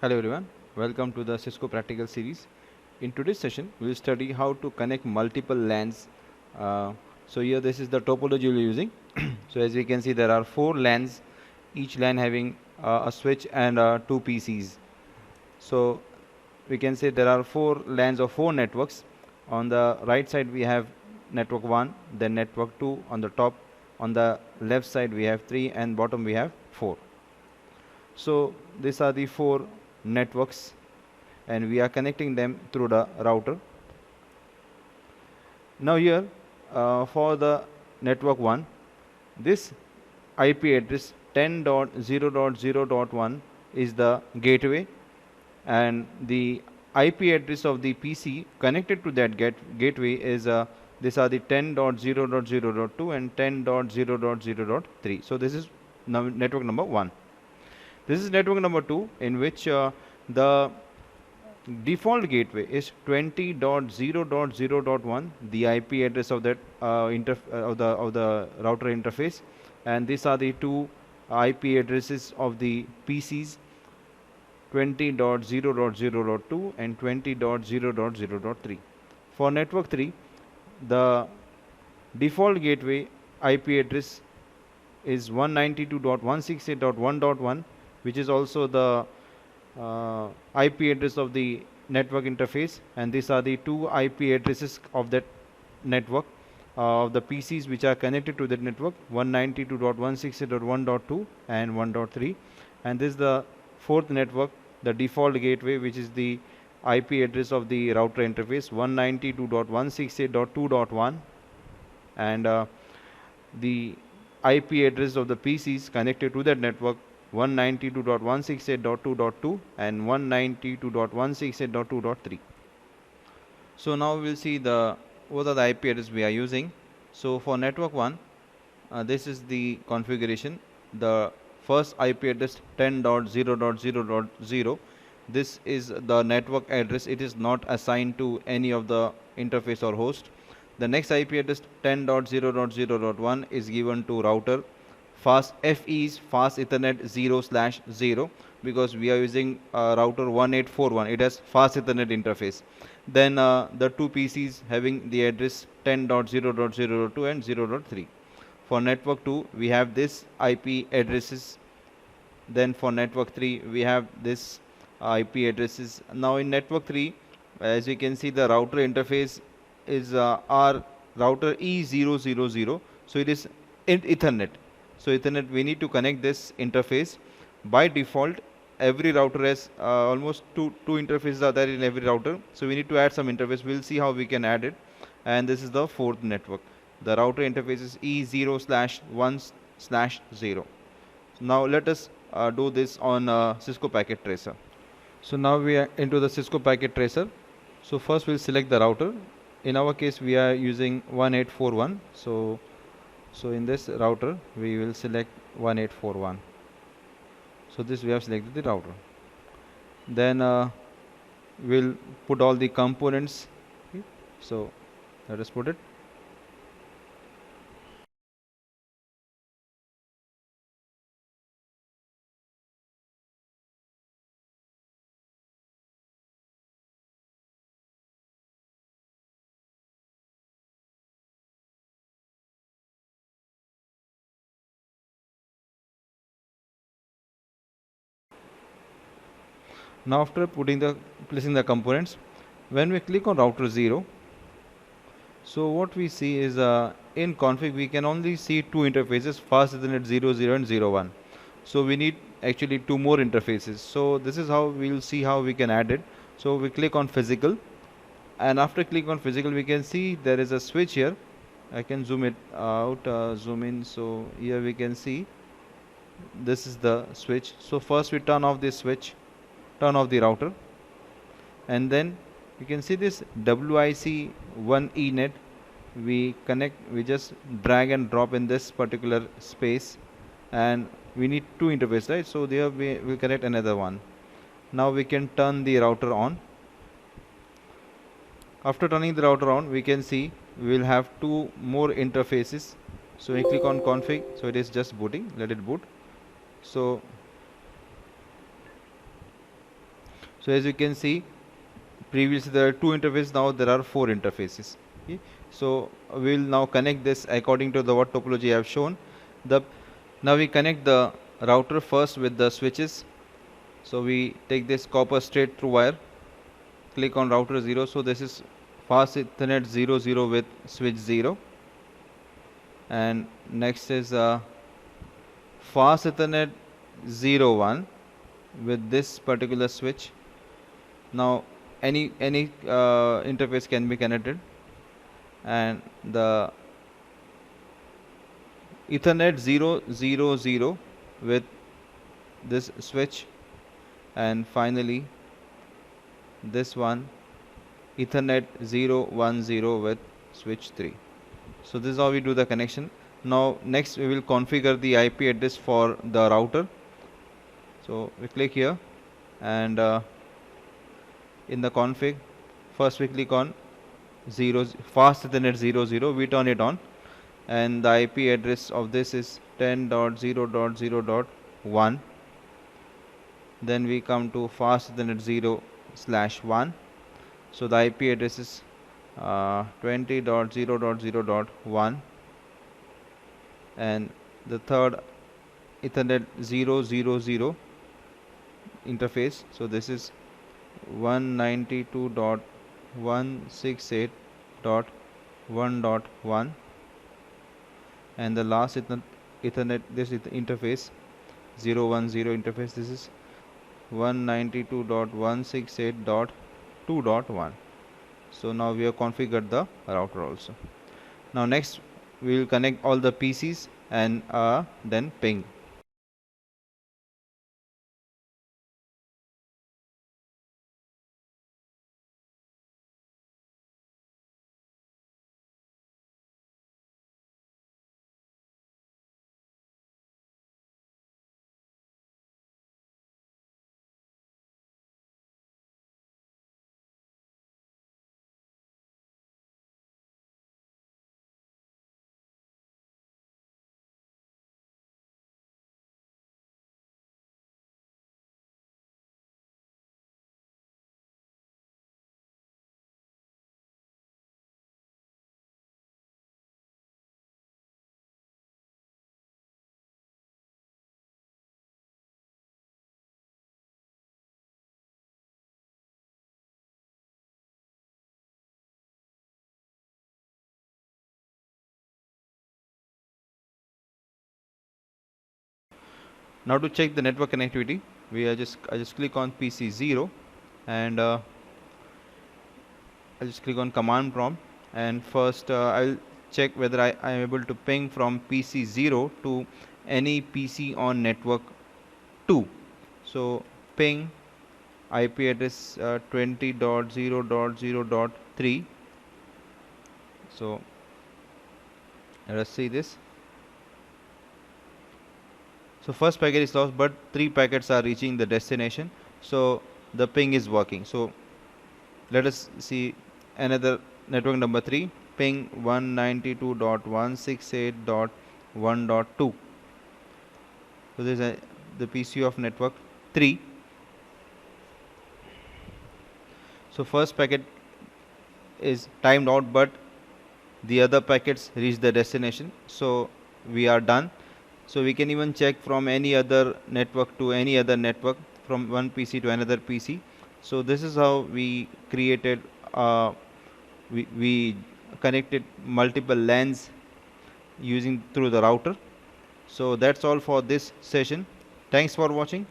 Hello everyone, welcome to the Cisco practical series. In today's session, we will study how to connect multiple LANs. So here this is the topology we are using. So as we can see, there are 4 LANs, each LAN having a switch and 2 PCs. So we can say there are 4 LANs or 4 networks. On the right side we have network 1, then network 2 on the top. On the left side we have 3 and bottom we have 4. So these are the 4 networks and we are connecting them through the router. Now here for the network 1, this IP address 10.0.0.1 is the gateway, and the IP address of the PC connected to that gateway is these are the 10.0.0.2 and 10.0.0.3. So this is network number 1. This is network number 2, in which the default gateway is 20.0.0.1, the IP address of that of the router interface, and these are the 2 IP addresses of the PCs, 20.0.0.2 and 20.0.0.3. For network 3, the default gateway IP address is 192.168.1.1, which is also the IP address of the network interface, and these are the 2 IP addresses of that network of the PCs which are connected to that network, 192.168.1.2 and 1.3. And this is the 4th network, the default gateway, which is the IP address of the router interface, 192.168.2.1, and the IP address of the PCs connected to that network, 192.168.2.2 and 192.168.2.3. So now we will see what are the IP address we are using. So for network 1, this is the configuration. The first IP address 10.0.0.0. This is the network address. It is not assigned to any of the interface or host. The next IP address 10.0.0.1 is given to router. FE is fast Ethernet 0/0, because we are using router 1841. It has fast Ethernet interface. Then the 2 PCs having the address 10.0.0.2 and 0.3. For network 2, we have this IP addresses. Then for network 3, we have this IP addresses. Now in network 3, as you can see, the router interface is our router E000. So it is in Ethernet. So Ethernet, we need to connect this interface. By default, every router has almost two interfaces are there in every router. So we need to add some interface. We'll see how we can add it. And this is the 4th network. The router interface is E0/1/0. Now let us do this on Cisco Packet Tracer. So now we are into the Cisco Packet Tracer. So first we'll select the router. In our case, we are using 1841. So in this router, we will select 1841. So this we have selected the router. Then we'll put all the components. Okay. So let us put it. Now after placing the components, when we click on router 0, so what we see is in config we can only see 2 interfaces, fast Ethernet 00 and 01. So we need actually 2 more interfaces. So this is how we'll see how we can add it. So we click on physical, and after click on physical we can see there is a switch here. I can zoom it out, zoom in. So here we can see this is the switch. So first we turn off this switch, turn off the router, and then you can see this WIC1 we just drag and drop in this particular space, and we need 2 interfaces, right? So there we will connect another one. Now we can turn the router on. After turning the router on, we can see we will have 2 more interfaces. So we click on config. So it is just booting, let it boot. So So as you can see, previously there are two interfaces, now there are four interfaces. Okay. So we will now connect this according to the what topology I have shown. Now we connect the router first with the switches. So we take this copper straight through wire, click on router 0. So this is fast Ethernet 00 with switch 0, and next is fast Ethernet 01 with this particular switch. Now any interface can be connected, and the Ethernet 000 with this switch, and finally this one Ethernet 010 with switch 3. So this is how we do the connection. Now next we will configure the IP address for the router. So we click here, and in the config, first we click on fast Ethernet 00, we turn it on, and the IP address of this is 10.0.0.1. Then we come to fast Ethernet 0/1. So the IP address is 20.0.0.1, and the third Ethernet 000 interface. So this is 192.168.1.1, and the last Ethernet this interface 010 interface, this is 192.168.2.1. So now we have configured the router also. Now next we will connect all the PCs and then ping. Now to check the network connectivity, I just click on PC 0, and I just click on command prompt, and first I'll check whether I am able to ping from PC 0 to any PC on network 2. So ping IP address 20.0.0.3. So let us see this. So first packet is lost, but 3 packets are reaching the destination. So the ping is working. So let us see another network number 3, ping 192.168.1.2. So this is the PC of network 3. So first packet is timed out, but the other packets reach the destination. So we are done. So we can even check from any other network to any other network, from one PC to another PC. So this is how we created, we connected multiple LANs through the router. So that's all for this session. Thanks for watching.